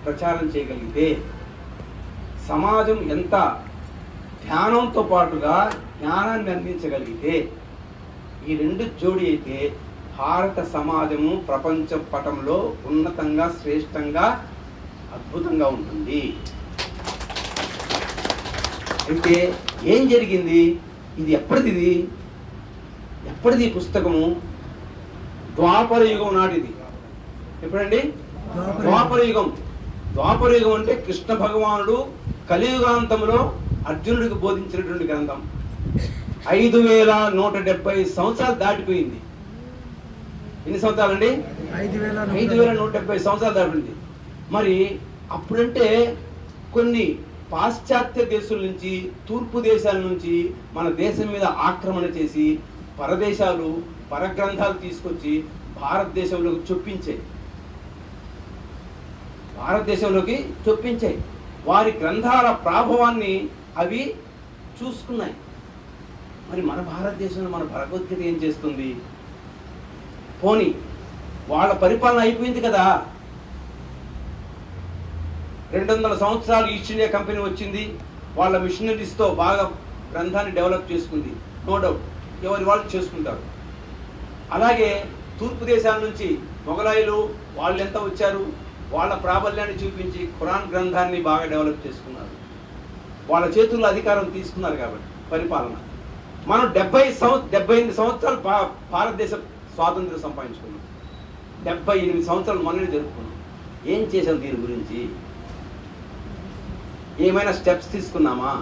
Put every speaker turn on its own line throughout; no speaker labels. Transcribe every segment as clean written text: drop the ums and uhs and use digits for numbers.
ప్రచారం చేయగలిగితే, సమాజం ఎంత ధ్యానంతో పాటుగా జ్ఞానాన్ని అందించగలిగితే, ఈ రెండు జోడి అయితే భారత సమాజము ప్రపంచ పటంలో ఉన్నతంగా, శ్రేష్టంగా, అద్భుతంగా ఉంటుంది. అయితే ఏం జరిగింది? ఇది ఎప్పటిది పుస్తకము? ద్వాపర యుగం నాటిది. ఎప్పుడండి? ద్వాపర యుగం. ద్వాపర యుగం అంటే కృష్ణ భగవానుడు కలియుగాంతంలో అర్జునుడికి బోధించినటువంటి గ్రంథం. 5170 సంవత్సరాలు దాటిపోయింది. ఎన్ని సంవత్సరాలండి? 5170 సంవత్సరాలు దాటిపోయింది. మరి అప్పుడంటే కొన్ని పాశ్చాత్య దేశాల నుంచి, తూర్పు దేశాల నుంచి మన దేశం మీద ఆక్రమణ చేసి పరదేశాలు పరగ్రంథాలు తీసుకొచ్చి భారతదేశంలోకి చొప్పించాయి. వారి గ్రంథాల ప్రాభవాన్ని అవి చూసుకున్నాయి. మరి మన భారతదేశంలో మన భగవద్గీత ఏం చేస్తుంది? పోనీ వాళ్ళ పరిపాలన అయిపోయింది కదా, 200 సంవత్సరాలు ఈస్ట్ ఇండియా కంపెనీ వచ్చింది, వాళ్ళ మిషనరీస్తో బాగా గ్రంథాన్ని డెవలప్ చేసుకుంది. నో డౌట్, ఎవరి వాళ్ళు చేసుకుంటారు. అలాగే తూర్పు దేశాల నుంచి మొఘలాయులు వాళ్ళు ఎంత వచ్చారు, వాళ్ళ ప్రాబల్యాన్ని చూపించి ఖురాన్ గ్రంథాన్ని బాగా డెవలప్ చేసుకున్నారు. వాళ్ళ చేతుల్లో అధికారం తీసుకున్నారు కాబట్టి పరిపాలన. మనం 78 సంవత్సరాలు భారతదేశం స్వాతంత్రం సంపాదించుకున్నాం. 78 సంవత్సరాలు మొన్ననే జరుపుకున్నాం. ఏం చేసాం? దీని గురించి ఏమైనా స్టెప్స్ తీసుకున్నామా?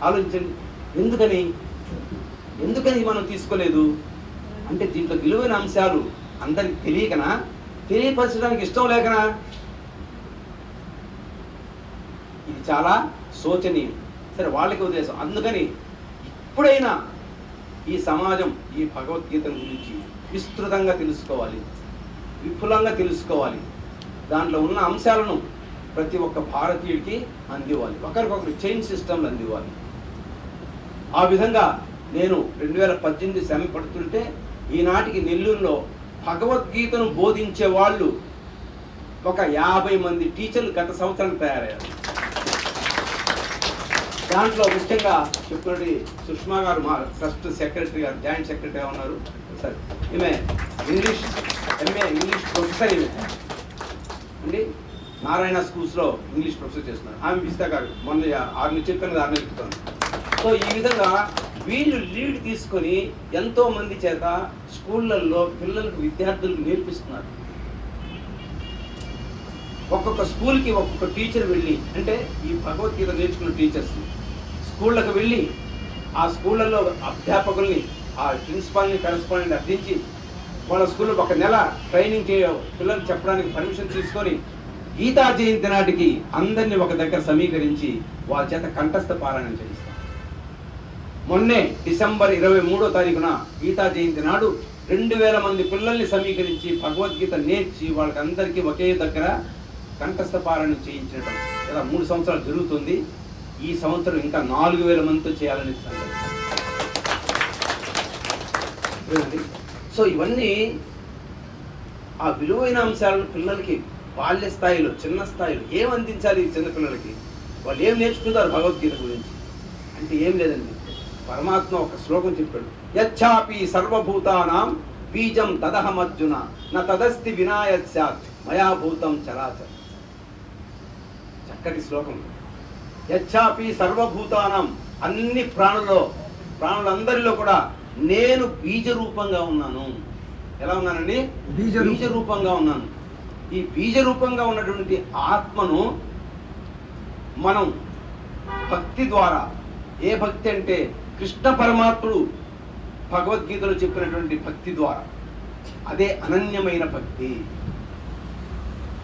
ఆలోచించండి. ఎందుకని మనం తీసుకోలేదు అంటే, దీంట్లో విలువైన అంశాలు అందరికి తెలియకనా, తెలియపరచడానికి ఇష్టం లేకనా? ఇది చాలా శోచనీయం. సరే, వాళ్ళకి వదిలేసాం. అందుకని ఇప్పుడైనా ఈ సమాజం ఈ భగవద్గీత గురించి విస్తృతంగా తెలుసుకోవాలి, విపులంగా తెలుసుకోవాలి. దాంట్లో ఉన్న అంశాలను ప్రతి ఒక్క భారతీయుడికి అందివ్వాలి, ఒకరికొకరు చైన్ సిస్టమ్లు అందివ్వాలి. ఆ విధంగా నేను 2018 శ్రమ పడుతుంటే ఈనాటికి నెల్లూరులో భగవద్గీతను బోధించే వాళ్ళు ఒక 50 మంది టీచర్లు గత సంవత్సరానికి తయారయ్యారు. దాంట్లో ముఖ్యంగా చెప్పుకున్నది సుష్మా గారు, మా ట్రస్ట్ సెక్రటరీ గారు, జాయింట్ సెక్రటరీగా ఉన్నారు. సరే, ఈమె ఎంఏ ఇంగ్లీష్ ప్రొఫెసర్. ఈమె అండి నారాయణ స్కూల్స్లో ఇంగ్లీష్ ప్రొఫెసర్ చేస్తున్నారు. ఆమె విస్తా గారు మొన్న 6 నెలలు చెప్పాను, 6 నెలలు చెప్తాను. సో ఈ విధంగా వీళ్ళు లీడ్ తీసుకొని ఎంతోమంది చేత స్కూళ్ళల్లో పిల్లలకు, విద్యార్థులకు నేర్పిస్తున్నారు. ఒక్కొక్క స్కూల్కి ఒక్కొక్క టీచర్ వెళ్ళి, అంటే ఈ భగవద్గీత నేర్చుకున్న టీచర్స్ స్కూళ్ళకు వెళ్ళి ఆ స్కూళ్ళల్లో అధ్యాపకుల్ని, ఆ ప్రిన్సిపాల్ని, కరెస్పాండెంట్ అర్థించి వాళ్ళ స్కూల్లో 1 నెల ట్రైనింగ్ పిల్లలు చెప్పడానికి పర్మిషన్ తీసుకొని గీతా జయంతి నాటికి అందరినీ ఒక దగ్గర సమీకరించి వాళ్ళ చేత కంఠస్థ పారాయణం చేయిస్తారు. మొన్నే డిసెంబర్ 23వ తారీఖున గీతా జయంతి నాడు 2000 మంది పిల్లల్ని సమీకరించి భగవద్గీత నేర్చి వాళ్ళకి అందరికీ ఒకే దగ్గర కంఠస్థ పారాయణం చేయించడం ఇలా 3 సంవత్సరాలు జరుగుతుంది. ఈ సంవత్సరం ఇంకా 4000 మందితో చేయాలని సంగతి. సో ఇవన్నీ ఆ విలువైన అంశాలను పిల్లలకి బాల్య స్థాయిలో, చిన్న స్థాయిలో ఏం అందించాలి? చిన్నపిల్లలకి వాళ్ళు ఏం నేర్చుకుంటారు భగవద్గీత గురించి అంటే ఏం లేదండి. పరమాత్మ ఒక శ్లోకం చెప్పాడు, యచ్చాపి సర్వభూతానాం బీజం తదహమర్జున న తదస్తి వినాయత్ స్యాత్ మయా భూతం చరాచర. చక్కటి శ్లోకం. యచ్చాపి సర్వభూతానాం, అన్ని ప్రాణులందరిలో కూడా నేను బీజ రూపంగా ఉన్నాను. ఎలా ఉన్నానండి? బీజ రూపంగా ఉన్నాను. ఈ బీజ రూపంగా ఉన్నటువంటి ఆత్మను మనం భక్తి ద్వారా, ఏ భక్తి అంటే కృష్ణ పరమాత్ముడు భగవద్గీతలో చెప్పినటువంటి భక్తి ద్వారా, అదే అనన్యమైన భక్తి,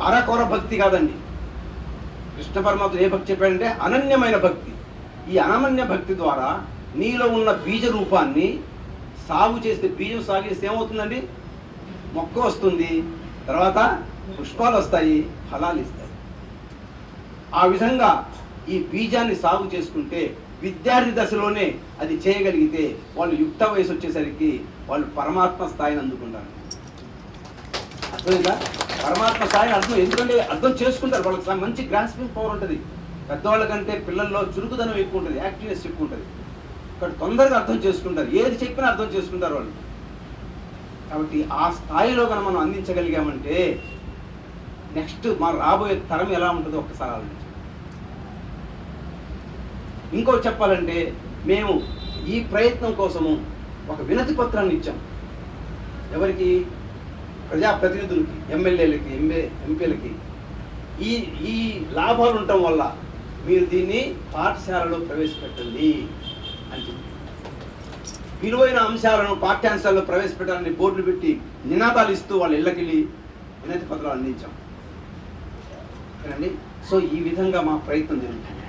అరకొర భక్తి కాదండి. కృష్ణ పరమాత్ముడు ఏ భక్తి చెప్పాడంటే అనన్యమైన భక్తి. ఈ అనన్య భక్తి ద్వారా నీలో ఉన్న బీజ రూపాన్ని సాగు చేస్తే, బీజం సాగు చేస్తే ఏమవుతుందండి? మొక్క వస్తుంది, తర్వాత పుష్పాలు వస్తాయి, ఫలాలు ఇస్తాయి. ఆ విధంగా ఈ బీజాన్ని సాగు చేసుకుంటే విద్యార్థి దశలోనే అది చేయగలిగితే వాళ్ళు యుక్త వయసు వచ్చేసరికి వాళ్ళు పరమాత్మ స్థాయిని అందుకుంటారు. అర్థమైందా? పరమాత్మ స్థాయిని ఎందుకంటే అర్థం చేసుకుంటారు, వాళ్ళకి మంచి గ్రాస్పింగ్ పవర్ ఉంటుంది. పెద్దవాళ్ళ కంటే పిల్లల్లో చురుకుదనం ఎక్కువ ఉంటుంది, యాక్టివ్నెస్ ఎక్కువ ఉంటుంది. ఇక్కడ తొందరగా అర్థం చేసుకుంటారు, ఏది చెప్పినా అర్థం చేసుకుంటారు వాళ్ళు. కాబట్టి ఆ స్థాయిలో కనుక మనం అందించగలిగామంటే నెక్స్ట్ మన రాబోయే తరం ఎలా ఉంటుందో ఒక్కసారి ఆలోచించండి. ఇంకో చెప్పాలంటే మేము ఈ ప్రయత్నం కోసము ఒక వినతి పత్రాన్ని ఇచ్చాం. ఎవరికి? ప్రజాప్రతినిధులకి, ఎమ్మెల్యేలకి, ఎంపీలకి. ఈ లాభాలు ఉండటం వల్ల మీరు దీన్ని పాఠశాలలో ప్రవేశపెట్టండి అని చెప్పి విలువైన అంశాలను పాఠ్యాంశాల్లో ప్రవేశపెట్టాలని బోర్డులు పెట్టి నినాదాలు ఇస్తూ వాళ్ళ ఇళ్ళకెళ్ళి వినతి పత్రాలు అందించాం కదండి. సో ఈ విధంగా మా ప్రయత్నం జరుగుతుంది.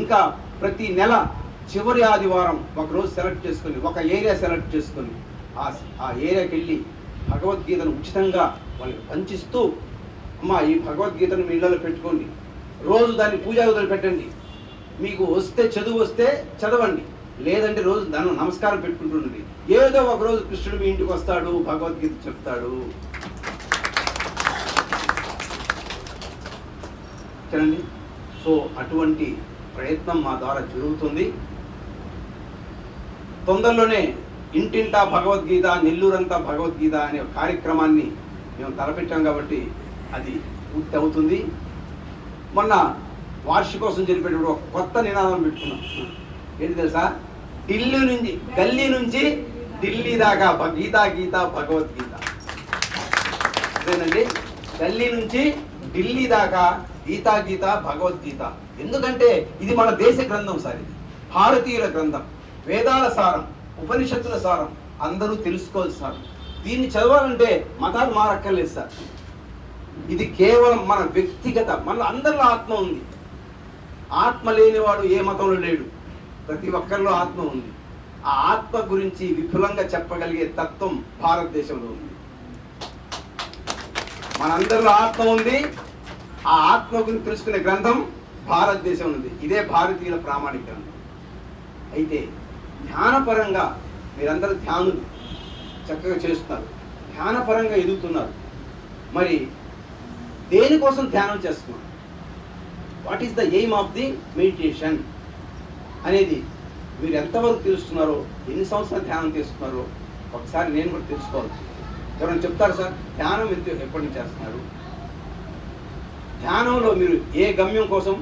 ఇంకా ప్రతి నెల చివరి ఆదివారం ఒకరోజు సెలెక్ట్ చేసుకొని, ఒక ఏరియా సెలెక్ట్ చేసుకొని ఆ ఏరియాకి వెళ్ళి భగవద్గీతను ఉచితంగా వాళ్ళకి పంచిస్తూ, అమ్మ ఈ భగవద్గీతను మీ ఇళ్ళలో పెట్టుకోండి, రోజు దాన్ని పూజా గదులు పెట్టండి, మీకు వస్తే చదువు వస్తే చదవండి, లేదంటే రోజు దాన్ని నమస్కారం పెట్టుకుంటుండండి. ఏదో ఒక రోజు కృష్ణుడు మీ ఇంటికి వస్తాడు, భగవద్గీత చెప్తాడు. చూడండి. సో అటువంటి ప్రయత్నం మా ద్వారా జరుగుతుంది. తొందరలోనే ఇంటింటా భగవద్గీత, నెల్లూరంతా భగవద్గీత అనే కార్యక్రమాన్ని మేము తలపెట్టాం కాబట్టి అది పూర్తి అవుతుంది. మొన్న వార్షికోత్సవం జరిపేటప్పుడు ఒక కొత్త నినాదం పెట్టుకున్నాం. ఏంటి తెలుసా? గల్లీ నుంచి ఢిల్లీ దాకా గీతా గీత భగవద్గీత. అదేనండి, గల్లీ నుంచి ఢిల్లీ దాకా గీతా గీత భగవద్గీత. ఎందుకంటే ఇది మన దేశ గ్రంథం సార్, ఇది భారతీయుల గ్రంథం, వేదాల సారం, ఉపనిషత్తుల సారం, అందరూ తెలుసుకోవాలి సార్. దీన్ని చదవాలంటే మతాలు మారక్కర్లేదు సార్. ఇది కేవలం మన వ్యక్తిగత, మన అందరిలో ఆత్మ ఉంది. ఆత్మ లేనివాడు ఏ మతంలో లేడు, ప్రతి ఒక్కరిలో ఆత్మ ఉంది. ఆ ఆత్మ గురించి విపులంగా చెప్పగలిగే తత్వం భారతదేశంలో ఉంది. మనందరిలో ఆత్మ ఉంది. ఆ ఆత్మ గురించి తెలుసుకునే గ్రంథం భారతదేశం ఉంది. ఇదే భారతీయుల ప్రామాణిక గ్రంథం. అయితే ధ్యానపరంగా మీరందరూ ధ్యానులు చక్కగా చేస్తున్నారు, ధ్యానపరంగా ఎదుగుతున్నారు. మరి దేనికోసం ధ్యానం చేస్తున్నారు? What is the aim of the meditation అనేది మీరు ఎంతవరకు తెలుస్తున్నారో, ఎన్ని సంవత్సరాలు ధ్యానం చేస్తున్నారో ఒకసారి నేను కూడా తెలుసుకోవాలి. ఎవరైనా చెప్తారు సార్ ధ్యానం ఎప్పటి నుంచి చేస్తున్నారు? ధ్యానంలో మీరు ఏ గమ్యం కోసం